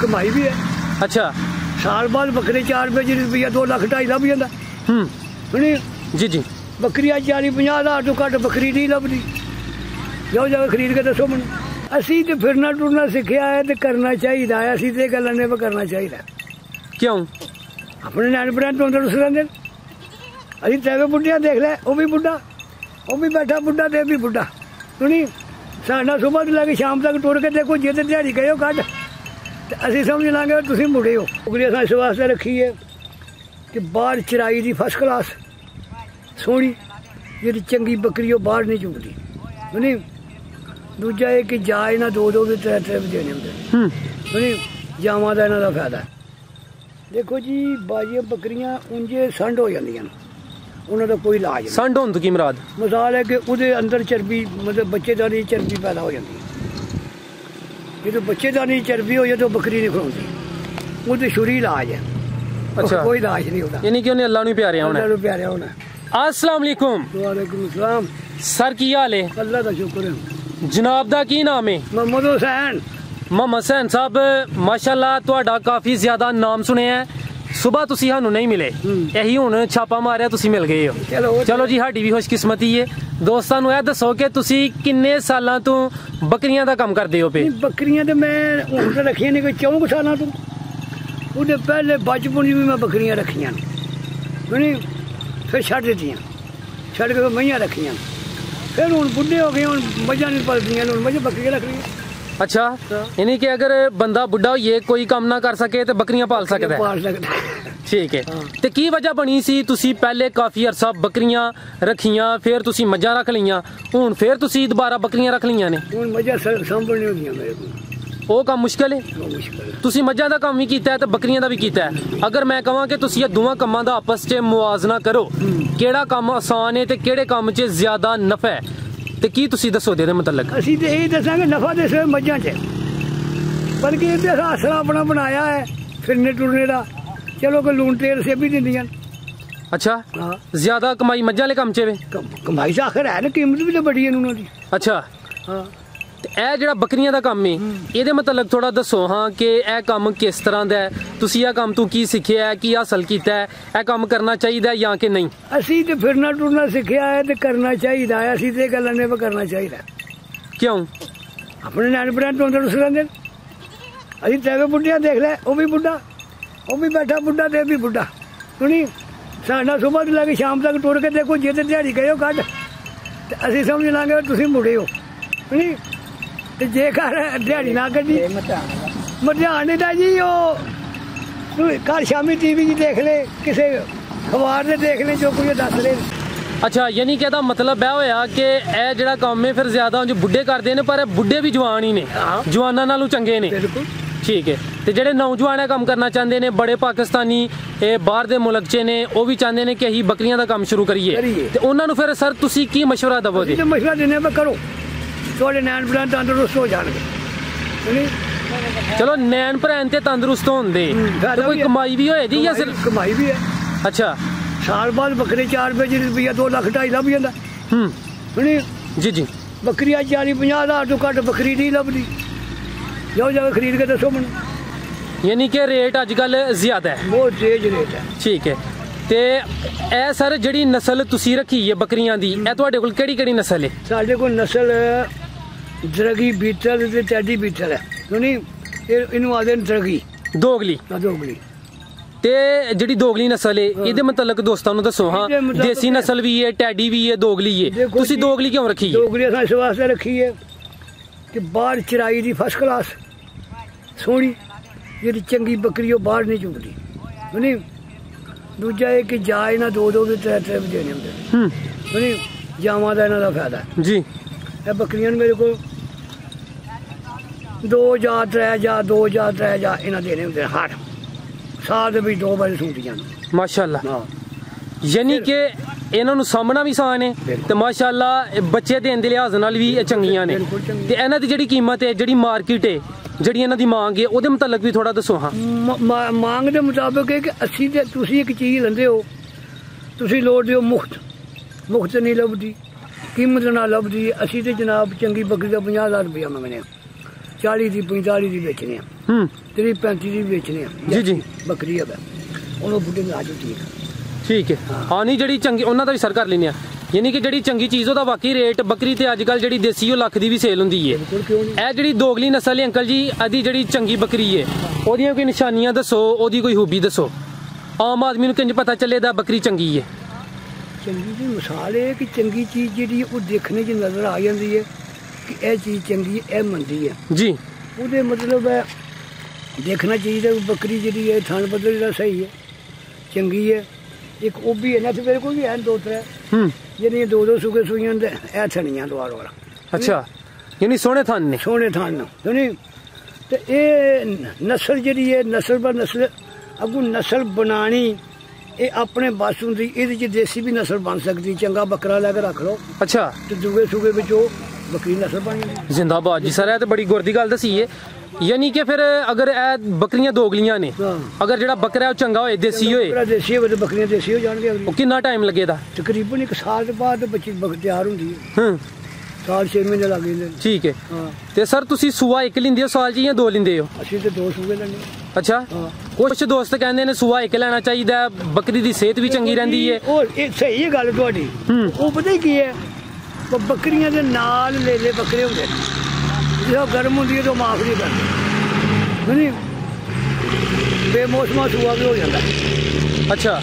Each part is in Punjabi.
कमाई भी है। अच्छा, साल बाद बकरे 4 रुपया 2 लाख 2.5 लभ जाता। जी जी। बकरी 40-50 हज़ार तो घट बकरी नहीं लभदी। जाओ जाके खरीद के दसो मैनू। असी तो फिरना टुरना सीखिया है तो करना चाहिए। असी तो गल्लां ने करना चाहिए। क्यों? अपने नैन भैन तंदरुस्त रहिंदे। असीं तेरे बुढ़िया देख ले, वो भी बुढ़ा, वो भी बैठा बुढ़ा ते भी बुढ़ा। सुनी साडा सुबह तो लैके शाम तक टुर के देखो जे तो दिहाड़ी गए हो कट तो असीं समझ लांगे तुसीं मुड़े हो। डोगरी असां इस वास्ते रखी है कि बाहर चराई दी फर्स्ट क्लास सोहनी जी चंगी बकरी वो बाहर नहीं चुकती। सुनी दूजा है कि जा इन्हां 2-2 ते 3-3 भी देने होंदे। सुनी जावां दा इन्हां दा फायदा। देखो जी बाजियां बकरियां उंजे संड हो जांदियां, उन्हां दा कोई इलाज नहीं। संड होण तो की मुराद? मिसाल है कि उहदे अंदर चर्बी मतलब बच्चेदानी चर्बी पैदा हो जाती है। जो बच्चेदानी चर्बी हो जाए तो बकरी नहीं खड़ोती, उहदे छुरी इलाज है। अच्छा, कोई इलाज नहीं होता। यानी कि उन्हें अल्लाह नूं प्यारे होना। अल्लाह नूं प्यारे होना। अस्सलाम वालेकुम। वालेकुम सलाम। सर की हाल है? अल्लाह दा शुक्र है। जनाब दा की नाम है? मोहम्मद हुसैन। मोहम्मद हुसैन साहब माशाअल्लाह तुहाडा काफी ज्यादा नाम सुने हैं। सुबह तुसी सानू नहीं मिले, यही हुण छापा मारिया तुसी मिल गए हो। चलो जी साडी भी खुशकिस्मती है। दोस्तां नूं ए दसो कि तुसी किन्ने सालां तो बकरियां दा काम करदे हो पे? बकरियां ते मैं हुण ते रखियां नहीं कोई 4 सालां तो। उहदे पहले बचपन भी मैं बकरियां रखियां नहीं, फिर छड्ड दित्तियां, छड्ड के मईयां रखियां। फिर हुण बुढ़े हो गए, हुण मझां नहीं पलदियां, हुण मझ बकरियां रख लियां। अच्छा, यानी कि अगर बंदा बुढ़ा होइए कोई काम ना कर सके तो बकरियां पाल सकता है। ठीक है। ते की वजह बनी सी तुसी पहले काफी अरसा बकरियां रखियां, फिर तुसी मझां रख लियां, हुण फिर तुसी दोबारा बकरियां रख लियां ने? हुण मझां संभलनी होंदियां मेरे कोल। वो काम मुश्किल है। तुसी मझां दा काम भी कीता है ते बकरियां दा भी कीता है। अगर मैं कहां कि तुसी दोवां कामां दा आपस च मुआवजा करो, केड़ा काम आसान है ते केड़े काम च ज्यादा नफा है, ते की तुसी दसो दे मतलब? असीं ते यही दसांगे नफा ते सिर्फ मझां च, बल्कि इहदे आसरा अपना बनाया है फिरने टुरने दा। चलो कोई लून तेल से भी दिंदियां। अच्छा, ज्यादा कमाई मझां वाले काम च वे? कमाई तो आखिर है ना, कीमत भी तो बड़ी है उन्हां दी। अच्छा, हाँ। ए जेड़ा बकरियां दा काम है, ਇਹਦੇ मतलब थोड़ा दसो हाँ कि ए काम किस तरह दा है, तुसी ए काम तो की सीखिया है, की हासिल कीता है, ए काम करना चाहिए या कि नहीं? असी तो फिरना टुरना सीखिया है तो करना चाहिए। असी तो गल्लां ने करना चाहिए। क्यों? अपने नैन भैन तंदरुस्त रहिंदे। असीं तेरे बुढ़िया देख ले, वो भी बुढ़ा, वो भी बैठा बुढ़ा ते भी बुढ़ा। सुनी साडा सुबह तो लैके शाम तक टुर के देखो जे तो दिहाड़ी गए हो कट तो असीं समझ लांगे तुसीं मुड़े हो। सुनी जे घर दिहाड़ी ना कड्डी मध्याह्न दा जी घर शामी टीवी च देख ले, किसी अखबार से देख ले, जो कुछ दस ले। अच्छा, यानी कि मतलब है होया कि ए जेड़ा काम है फिर ज्यादा बुढ़े करते हैं, पर बुढ़े भी जवान ही ने, जवानां नालों चंगे ने। बिल्कुल ठीक है। तो जेडे नौजवान काम करना चाहते हैं, बड़े पाकिस्तानी बाहर के मुल्क च ने, वो भी चाहते हैं कि असीं बकरियां का काम शुरू करिए, तो उन्होंने फिर सर तुसीं की मशवरा दवोगे? मशवरा देने में करो, थोड़े नैन भैन तंदुरुस्त हो जाएंगे। चलो नैन भैन ते तंदुरुस्त होंदे तो कोई कमाई भी होएगी या सिर्फ? कमाई भी है। अच्छा, साल बाद बकरे 4 रुपया 2 लाख 2.5 लभ जाता। सुनी जी जी। बकरी 40-50 हज़ार तो घट बकरी नहीं लभदी। जाओ जाके खरीद के दसो मैनू। यानी कि रेट अजकल ज्यादा है, बहुत तेज रेट है। ठीक है। ते ए सर जिहड़ी नस्ल तुसी रखी है बकरियां दी, ए तुहाडे कोल केड़ी-केड़ी नस्ल है? साडे कोल नस्ल दरगी बीटल ते टैडी बीटल है। सुनी इनू आखदे न दरगी दोगली। दोगली ते जिहड़ी दोगली नस्ल है, इहदे मतलब दोस्तां नूं दसो हाँ। देसी नस्ल भी है, टैडी भी है, दोगली है। तुसी दोगली क्यों रखी है? दोगली असां इस वास्ते रखी है कि बाहर चराई दी फर्स्ट क्लास सोहनी जी चंगी बकरी वो बाहर नहीं चुकती। सुनी दूजा है कि जा इन्हां 2-2 ते 3-3 भी देने होंदे। सुनी जावां दा इन्हां दा फायदा जी। ए बकरियां मेरे को 2 जा 3 जा 2 जा 3 जा इन्हां देने होंदे हर साल भी 2 बारी सूंदियां माशाअल्लाह। यानी कि इन्हां नूं सामना भी आसान है ते माशाअल्लाह बच्चे देने दे लिहाज नाल भी चंगियां ने। ते इन्हां दी जिहड़ी कीमत है, जिहड़ी मार्केट है, जिहड़ी इन्हां दी मांग है, ओहदे मुताबिक भी थोड़ा दसो हाँ। मांग दे मुताबिक है कि अस्सी ते तुसी एक चीज़ लैंदे हो, तुसी लोड़ दिओ मुफ्त नहीं लभदी, कीमत ना लभदी। असी ते जनाब चंगी बकरी का 50,000 रुपया मंगने, 40 ਦੀ 45 ਦੀ ਵੇਚਨੇ ਆ 30 35 ਦੀ ਵੇਚਨੇ ਆ ਜੀ ਬੱਕਰੀ ਹੈ ਉਹਨੂੰ ਬੁੱਢੇ ਲਾ ਜੋ ਠੀਕ ਹੈ ਹਾਂ ਨਹੀਂ ਜਿਹੜੀ ਚੰਗੀ ਉਹਨਾਂ ਦਾ ਵੀ ਸਰ ਕਰ ਲੈਂਦੇ ਆ ਯਾਨੀ ਕਿ ਜਿਹੜੀ ਚੰਗੀ ਚੀਜ਼ ਉਹਦਾ ਬਾਕੀ ਰੇਟ ਬੱਕਰੀ ਤੇ ਅੱਜ ਕੱਲ ਜਿਹੜੀ ਦੇਸੀ ਉਹ ਲੱਖ ਦੀ ਵੀ ਸੇਲ ਹੁੰਦੀ ਹੈ ਇਹ ਜਿਹੜੀ ਦੋਗਲੀ ਨਸਲ ਹੈ ਅੰਕਲ ਜੀ ਇਹਦੀ ਜਿਹੜੀ ਚੰਗੀ ਬੱਕਰੀ ਹੈ ਉਹਦੀਆਂ ਕੋਈ ਨਿਸ਼ਾਨੀਆਂ ਦੱਸੋ ਉਹਦੀ ਕੋਈ ਖੂਬੀ ਦੱਸੋ ਆਮ ਆਦਮੀ ਨੂੰ ਕਿੰਜ ਪਤਾ ਚੱਲੇਦਾ ਬੱਕਰੀ ਚੰਗੀ ਹੈ ਚੰਗੀ ਦੀ ਮਿਸਾਲ ਇਹ ਕਿ ਚੰਗੀ ਚੀਜ਼ ਜਿਹੜੀ ਉਹ ਦੇਖਣੇ 'ਚ ਨਜ਼ਰ ਆ ਜਾਂਦੀ ਹੈ ਕਿ ਇਹ ਚੀਜ਼ ਚੰਗੀ ਹੈ ਇਹ ਮੰਦੀ ਹੈ ਜੀ ਉਹਦੇ ਮਤਲਬ ਹੈ ਦੇਖਣਾ ਚਾਹੀਦਾ ਬੱਕਰੀ ਜਿਹੜੀ ਹੈ ਥਣ ਬਦਲ ਜਿਹੜਾ ਸਹੀ ਹੈ ਚੰਗੀ ਹੈ ਇੱਕ ਉਹ ਵੀ ਹੈ ਨਾ ਤੇ ਮੇਰੇ ਕੋਲ ਵੀ ਹੈ 2-3 ਜਿਹੜੀਆਂ 2-2 ਸੁਗੇ ਸੂਈਆਂ ਦੇ ਇਹ ਥਣੀਆਂ ਦੁਆਰ ਵਾਲਾ ਅੱਛਾ ਯਾਨੀ ਸੋਹਣੇ ਥਣ ਨੇ ਸੋਹਣੇ ਥਣ ਨੇ ਸੁਣੀ ਤੇ ਇਹ ਨਸਲ ਜਿਹੜੀ ਹੈ ਨਸਲ ਬਰ ਨਸਲ ਅੱਗੋਂ ਨਸਲ ਬਣਾਣੀ ਇਹ ਆਪਣੇ ਬਸ ਹੁੰਦੀ ਇਹਦੇ 'ਚ ਦੇਸੀ ਵੀ ਨਸਲ ਬਣ ਸਕਦੀ ਚੰਗਾ ਬੱਕਰਾ ਲੈ ਕੇ ਰੱਖ ਲਓ ਅੱਛਾ ਤੇ ਦੂਏ ਸੂਗੇ ਵਿੱਚ ਉਹ ਬੱਕਰੀ ਨਸਲ ਬਣ ਜਾਂਦੀ ਜ਼ਿੰਦਾਬਾਦ ਜੀ ਸਰ ਇਹ ਤਾਂ ਬੜੀ ਗੁਰ ਦੀ ਗੱਲ ਦਸੀ ਹੈ ਯਾਨੀ ਕਿ ਫਿਰ ਅਗਰ ਇਹ ਬੱਕਰੀਆਂ ਦੋਗਲੀਆਂ ਨੇ ਅਗਰ ਜਿਹੜਾ ਬੱਕਰਾ ਉਹ ਚੰਗਾ ਹੋਏ ਦੇਸੀ ਹੋਏ ਦੇਸੀ ਹੋਵੇ ਤਾਂ ਬੱਕਰੀਆਂ ਦੇਸੀ ਹੋ ਜਾਣਗੇ ਉਹ ਕਿੰਨਾ ਟਾਈਮ ਲੱਗੇਦਾ ਤਕਰੀਬਨ 1 ਸਾਲ ਦੇ ਬਾਅਦ ਬੱਚੀ ਤਿਆਰ ਹੁੰਦੀ ਹੈ ਸਾਲ 6 ਮਹੀਨੇ ਲੱਗ ਜਾਂਦੇ ਠੀਕ ਹੈ ਤੇ ਸਰ ਤੁਸੀਂ ਸੂਆ ਇੱਕ ਲਿੰਦੇ ਹੋ ਸਾਲ 'ਚ ਜਾਂ 2 ਲਿੰਦੇ ਹੋ ਅਸੀਂ ਤੇ 2 ਸੂਏ ਲੈਣੇ ਅੱਛਾ ਕੁਝ ਦੋਸਤ ਕਹਿੰਦੇ ਨੇ ਸੂਆ ਇੱਕ ਲੈਣਾ ਚਾਹੀਦਾ ਬੱਕਰੀ ਦੀ ਸਿਹਤ ਵੀ ਚੰਗੀ ਰਹਿੰਦੀ ਹੈ ਉਹ ਇਹ ਸਹੀ ਗੱਲ ਤੁਹਾਡੀ ਉਹ ਪਤਾ ਕੀ ਹੈ ਬੱਕਰੀਆਂ ਦੇ ਨਾਲ ਲੇਲੇ ਬੱਕਰੇ ਹੁੰਦੇ ਨੇ ਜਦੋਂ ਗਰਮ ਹੁੰਦੀ ਹੈ ਤਾਂ ਮਾਫ ਨਹੀਂ ਕਰਦੇ ਨਹੀਂ ਬੇਮੌਸਮਾ ਸੂਆ ਵੀ ਹੋ ਜਾਂਦਾ ਅੱਛਾ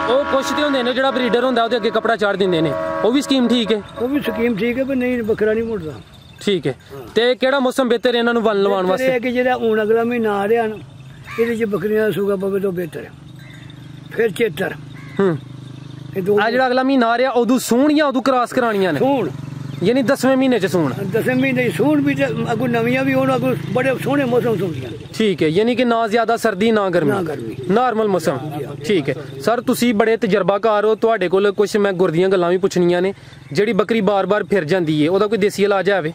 ਉਹ ਕੁਛ ਤੇ ਹੁੰਦੇ ਨੇ ਜਿਹੜਾ ਬਰੀਡਰ ਹੁੰਦਾ ਉਹਦੇ ਅੱਗੇ ਕੱਪੜਾ ਚਾੜ ਦਿੰਦੇ ਨੇ ਉਹ ਵੀ ਸਕੀਮ ਠੀਕ ਹੈ ਉਹ ਵੀ ਸਕੀਮ ਠੀਕ ਹੈ ਪਰ ਨਹੀਂ ਬੱਕਰਾ ਨਹੀਂ ਮੁੜਦਾ ਠੀਕ ਹੈ ਤੇ ਕਿਹੜਾ ਮੌਸਮ ਬਿਹਤਰ ਇਹਨਾਂ ਨੂੰ ਵਲ ਲਵਾਉਣ ਵਾਸਤੇ ਇਹ ਕਿ ਜਿਹੜਾ ਹੁਣ ਅਗਲਾ ਮਹੀਨਾ ਆ ਰਿਹਾ ਨਾ ਇਹਦੇ 'ਚ ਬੱਕਰੀਆਂ ਦਾ ਸੂਗਾ ਪਵੇ ਤਾਂ ਬਿਹਤਰ ਹੈ ਫਿਰ ਚੇਤਰ ਆ ਜਿਹੜਾ ਅਗਲਾ ਮਹੀਨਾ ਆ ਰਿਹਾ ਉਦੋਂ ਸੂਣ ਜਾਂ ਉਦੋਂ ਕ੍ਰਾਸ ਕਰਾਉਣੀਆਂ ਨੇ ਸੂਣ ਯਾਨੀ 10ਵੇਂ ਮਹੀਨੇ 'ਚ ਸੂਣ 10ਵੇਂ ਮਹੀਨੇ ਸੂਣ ਵੀ ਅੱਗੋਂ ਨਵੀਆਂ ਵੀ ਹੋਣ ਅੱਗੋਂ ਬੜੇ ਸੋਹਣੇ ਮੌਸਮ ਹੁੰਦੀਆਂ ਠੀਕ ਹੈ ਯਾਨੀ ਕਿ ਨਾ ਜ਼ਿਆਦਾ ਸਰਦੀ ਨਾ ਗਰਮੀ ਨਾਰਮਲ ਮੌਸਮ ਠੀਕ ਹੈ ਸਰ ਤੁਸੀਂ ਬੜੇ ਤਜਰਬਾਕਾਰ ਹੋ ਤੁਹਾਡੇ ਕੋਲ ਕੁਝ ਮੈਂ ਗੁਰ ਦੀਆਂ ਗੱਲਾਂ ਵੀ ਪੁੱਛਣੀਆਂ ਨੇ ਜਿਹੜੀ ਬੱਕਰੀ ਬਾਰ-ਬਾਰ ਫਿਰ ਜਾਂਦੀ ਹੈ ਉਹਦਾ ਕੋਈ ਦੇਸੀ ਇਲਾਜ ਆਵੇ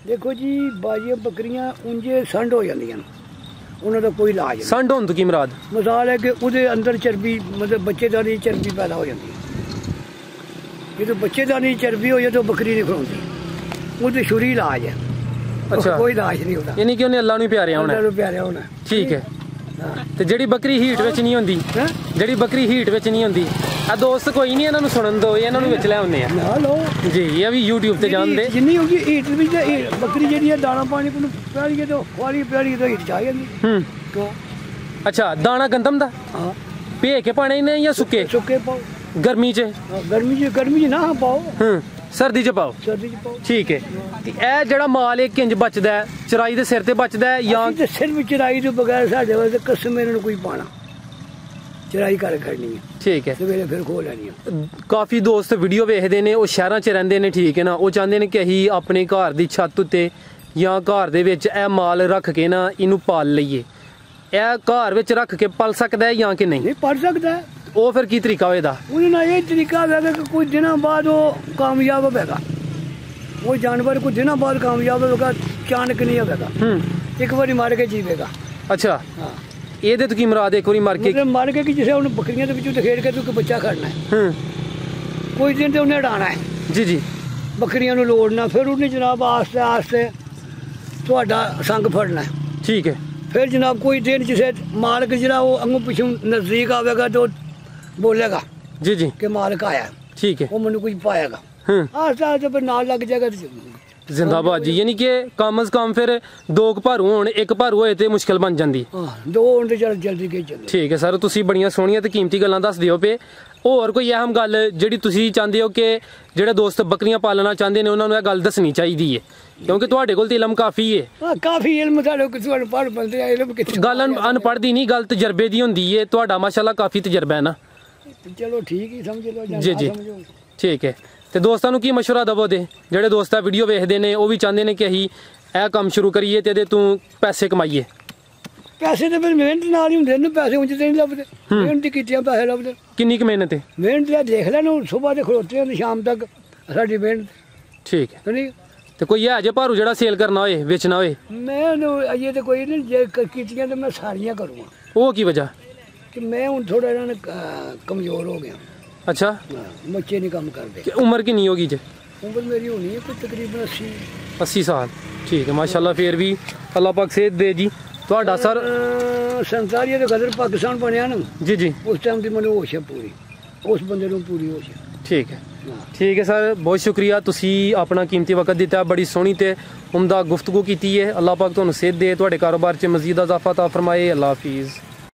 ਦੇਖੋ ਜੀ ਬਾਜੀਆਂ ਬੱਕਰੀਆਂ ਉਂਝੇ ਸੰਡ ਹੋ ਜਾਂਦੀਆਂ ਉਹਨਾਂ ਦਾ ਕੋਈ ਇਲਾਜ ਨਹੀਂ ਸੰਡ ਹੋਣ ਤੋਂ ਕੀ ਮੁਰਾਦ ਮਿਸਾਲ ਹੈ ਕਿ ਉਹਦੇ ਅੰਦਰ ਚਰਬੀ ਮਤਲਬ ਬੱਚੇਦਾਨੀ ਚਰਬੀ ਪੈਦਾ ਹੋ ਜਾਂਦੀ ਹੈ ਜਦੋਂ ਬੱਚੇਦਾਨੀ ਚਰਬੀ ਹੋ ਜਾਏ ਤਾਂ ਬੱਕਰੀ ਨਹੀਂ ਖਲੋਂਦੀ ਉਹਦੇ ਸ਼ੁਰੀ ਇਲਾਜ ਹੈ ਅੱਛਾ ਕੋਈ ਇਲਾਜ ਨਹੀਂ ਹੁੰਦਾ ਯਾਨੀ ਕਿ ਉਹਨੇ ਅੱਲਾ ਨੂੰ ਪਿਆਰਿਆ ਹੋਣਾ ਠੀਕ ਹੈ ਤੇ ਜਿਹੜੀ ਬੱਕਰੀ ਹੀਟ ਵਿੱਚ ਨਹੀਂ ਹੁੰਦੀ ਆ ਦੋਸਤ ਕੋਈ ਨਹੀਂ ਇਹਨਾਂ ਨੂੰ ਸੁਣਨ ਦੋ ਇਹਨਾਂ ਨੂੰ ਵਿੱਚ ਲੈ ਆਉਂਦੇ ਆ ਜੀ ਇਹ ਵੀ YouTube ਤੇ ਜਾਣਦੇ ਜਿੰਨੀ ਹੋਗੀ ਹੀਟ ਵਿੱਚ ਬੱਕਰੀ ਜਿਹੜੀ ਹੈ ਦਾਣਾ ਪਾਣੀ ਨੂੰ ਪਿਆਰੀਏ ਤਾਂ ਪਿਆਰੀ ਤਾਂ ਹੀਟ ਚ ਆ ਜਾਂਦੀ ਕਿਉਂ ਅੱਛਾ ਦਾਣਾ ਗੰਦਮ ਦਾ ਹਾਂ ਭੇ ਕੇ ਪਾਣੇ ਨੇ ਜਾਂ ਸੁੱਕੇ ਪਾਓ ਗਰਮੀ ਚ ਨਾ ਪਾਓ ਸਰਦੀ ਚ ਪਾਓ ਠੀਕ ਹੈ ਤੇ ਇਹ ਜਿਹੜਾ ਮਾਲ ਇਹ ਕਿੰਜ ਬਚਦਾ ਚਰਾਈ ਦੇ ਸਿਰ ਤੇ ਬਚਦਾ ਜਾਂ ਸਿਰਫ ਚਰਾਈ ਤੋਂ ਬਗੈਰ ਸਾਡੇ ਵਾਸਤੇ ਕਸਮ ਇਹਨਾਂ ਨੂੰ ਕੋਈ ਪਾਣਾ ਚਰਾਈ ਕਰ ਕਰਨੀ ਹੈ ਠੀਕ ਹੈ ਸਵੇਰੇ ਫਿਰ ਖੋਲ ਲੈਣੀ ਹੈ ਕਾਫੀ ਦੋਸਤ ਵੀਡੀਓ ਵੇਖਦੇ ਨੇ ਉਹ ਸ਼ਹਿਰਾਂ 'ਚ ਰਹਿੰਦੇ ਨੇ ਠੀਕ ਹੈ ਨਾ ਉਹ ਚਾਹੁੰਦੇ ਨੇ ਕਿ ਅਸੀਂ ਆਪਣੇ ਘਰ ਦੀ ਛੱਤ ਉੱਤੇ ਜਾਂ ਘਰ ਦੇ ਵਿੱਚ ਇਹ ਮਾਲ ਰੱਖ ਕੇ ਨਾ ਇਹਨੂੰ ਪਾਲ ਲਈਏ ਇਹ ਘਰ ਵਿੱਚ ਰੱਖ ਕੇ ਪਲ ਸਕਦਾ ਹੈ ਜਾਂ ਕਿ ਨਹੀਂ ਪਲ ਸਕਦਾ ਉਹ ਫਿਰ ਕੀ ਤਰੀਕਾ ਹੋਏਦਾ ਉਹਦੇ ਨਾਲ ਇਹ ਤਰੀਕਾ ਹੋਵੇਗਾ ਕਿ ਕੁਝ ਦਿਨਾਂ ਬਾਅਦ ਉਹ ਕਾਮਯਾਬ ਹੋਵੇਗਾ ਉਹ ਜਾਨਵਰ ਕੁਝ ਦਿਨਾਂ ਬਾਅਦ ਕਾਮਯਾਬ ਹੋਵੇਗਾ ਅਚਾਨਕ ਨਹੀਂ ਹੋਵੇਗਾ ਇੱਕ ਵਾਰੀ ਮਾਰ ਕੇ ਜੀਵੇਗਾ ਅੱਛਾ ਹਾਂ ਇਹਦੇ ਤੋਂ ਕੀ ਮੁਰਾਦ ਇੱਕ ਵਾਰੀ ਮਾਰ ਕੇ ਕਿ ਜਿਸੇ ਉਹਨੂੰ ਬੱਕਰੀਆਂ ਦੇ ਵਿੱਚੋਂ ਤਖੇੜ ਕੇ ਤੂੰ ਬੱਚਾ ਖੜਨਾ ਹੈ ਕੋਈ ਦਿਨ ਤੇ ਉਹਨੇ ਉਡਾਣਾ ਹੈ ਜੀ ਬੱਕਰੀਆਂ ਨੂੰ ਲੋੜਨਾ ਫਿਰ ਉਹਨੇ ਜਨਾਬ ਆਸਤੇ ਤੁਹਾਡਾ ਸੰਗ ਫੜਨਾ ਠੀਕ ਹੈ ਫਿਰ ਜਨਾਬ ਕੋਈ ਦਿਨ ਜਿਸੇ ਮਾਲਕ ਜਿਹੜਾ ਉਹ ਅੰਗੋਂ ਪਿੱਛੋਂ ਨਜ਼ਦੀਕ ਆਵੇਗਾ ਤਾਂ ਬੋਲੇਗਾ ਜੀ ਕਿ ਮਾਲਕ ਆਇਆ ਠੀਕ ਹੈ ਉਹ ਮੈਨੂੰ ਕੁਝ ਪਾਏਗਾ ਆਸਤੇ ਫਿਰ ਨਾਲ ਲੱਗ ਜਾਏਗਾ ਜ਼ਿੰਦਾਬਾਦ ਜੀ ਯਾਨੀ ਕਿ ਕਮ ਅਜ਼ ਕਮ ਫਿਰ 2 ਭਾਰੂ ਹੋਣ 1 ਭਾਰੂ ਹੋਏ ਤੇ ਮੁਸ਼ਕਿਲ ਬਣ ਜਾਂਦੀ 2 ਹੋਣ ਤੇ ਜਲਦੀ ਕੇ ਚੱਲੇ ਠੀਕ ਹੈ ਸਰ ਤੁਸੀਂ ਬੜੀਆਂ ਸੋਹਣੀਆਂ ਤੇ ਕੀਮਤੀ ਗੱਲਾਂ ਦੱਸ ਦਿਓ ਪਏ ਹੋਰ ਕੋਈ ਅਹਿਮ ਗੱਲ ਜਿਹੜੀ ਤੁਸੀਂ ਚਾਹੁੰਦੇ ਹੋ ਕਿ ਜਿਹੜੇ ਦੋਸਤ ਬੱਕਰੀਆਂ ਪਾਲਣਾ ਚਾਹੁੰਦੇ ਨੇ ਉਹਨਾਂ ਨੂੰ ਇਹ ਗੱਲ ਦੱਸਣੀ ਚਾਹੀਦੀ ਹੈ ਕਿਉਂਕਿ ਤੁਹਾਡੇ ਕੋਲ ਤੇ ਇਲਮ ਕਾਫੀ ਹੈ ਕਾਫੀ ਇਲਮ ਤੁਹਾਡੇ ਕੋਲ ਅਨਪੜ੍ਹ ਬੰਦੇ ਆ ਇਲਮ ਕਿੱਥੇ ਗੱਲ ਅਨਪੜ੍ਹ ਦੀ ਨਹੀਂ ਗੱਲ ਤਜਰਬੇ ਦੀ ਹੁੰਦੀ ਹੈ ਤੁਹਾਡਾ ਮਾਸ਼ਾਅੱਲਾ ਕਾਫੀ ਤਜਰਬਾ ਹੈ ਨਾ ਚਲੋ ਠੀਕ ਹੀ ਸਮਝ ਲਓ ਜੀ ਠੀਕ ਹੈ ਤੇ ਦੋਸਤਾਂ ਨੂੰ ਕੀ ਮਸ਼ਵਰਾ ਦਵੋਗੇ ਜਿਹੜੇ ਦੋਸਤਾਂ ਵੀਡੀਓ ਵੇਖਦੇ ਨੇ ਉਹ ਵੀ ਚਾਹੁੰਦੇ ਨੇ ਕਿ ਅਸੀਂ ਇਹ ਕੰਮ ਸ਼ੁਰੂ ਕਰੀਏ ਤੇ ਇਹਦੇ ਤੋਂ ਪੈਸੇ ਕਮਾਈਏ ਪੈਸੇ ਤੇ ਫਿਰ ਮਿਹਨਤ ਨਾਲ ਹੀ ਹੁੰਦੇ ਨੇ ਪੈਸੇ ਉਂਝ ਤੇ ਨਹੀਂ ਲੱਭਦੇ ਮਿਹਨਤ ਕੀਤੀਆਂ ਪੈਸੇ ਲੱਭਦੇ ਕਿੰਨੀ ਕੁ ਮਿਹਨਤ ਹੈ ਮਿਹਨਤ ਦਾ ਦੇਖ ਲੈ ਨੂੰ ਸਵੇਰ ਦੇ ਖਲੋਤੇ ਹਾਂ ਸ਼ਾਮ ਤੱਕ ਸਾਡੀ ਮਿਹਨਤ ਠੀਕ ਹੈ ਨਹੀਂ ਤੇ ਕੋਈ ਹੈ ਜੇ ਭਾਰੂ ਜਿਹੜਾ ਸੇਲ ਕਰਨਾ ਹੋਏ ਵੇਚਣਾ ਹੋਏ ਮੈਨੂੰ ਅਜੇ ਤੇ ਕੋਈ ਨਹੀਂ ਜੇ ਕੀਤੀਆਂ ਤੇ ਮੈਂ ਸਾਰੀਆਂ ਕਰੂੰਗਾ ਉਹ ਕੀ ਵਜ੍ਹਾ ਕਿ ਮੈਂ ਹੁਣ ਥੋੜਾ ਇਹਨਾਂ ਕਮਜ਼ੋਰ ਹੋ ਗਿਆ ਅੱਛਾ ਬੱਚੇ ਨਹੀਂ ਕੰਮ ਕਰਦੇ ਉਮਰ ਕਿੰਨੀ ਹੋ ਗਈ ਜੇ उम्र मेरी होनी है कोई तकरीबन 80 साल। ठीक है माशाल्लाह, फिर भी अल्लाह पाक सेहत दे जी। ਤੁਹਾਡਾ सर 47 ਦੇ ਕਦਰ ਪਾਕਿਸਤਾਨ ਬਣਿਆ ਨਾ जी जी, ਉਸ ਟਾਈਮ ਦੀ ਮੈਨੂੰ ਹੋਸ਼ ਹੈ ਪੂਰੀ, ਉਸ ਬੰਦੇ ਨੂੰ ਪੂਰੀ ਹੋਸ਼ ਹੈ। ठीक है ठीक है सर, बहुत शुक्रिया, तुसी अपना कीमती वक्त दिता, बड़ी सोहनी ते उम्दा गुफ्तगू की है। अल्लाह पाक तुहानू सेहत दे, तुहाडे कारोबार च मजीद इजाफा ता फरमाए। अल्लाह हाफिज़।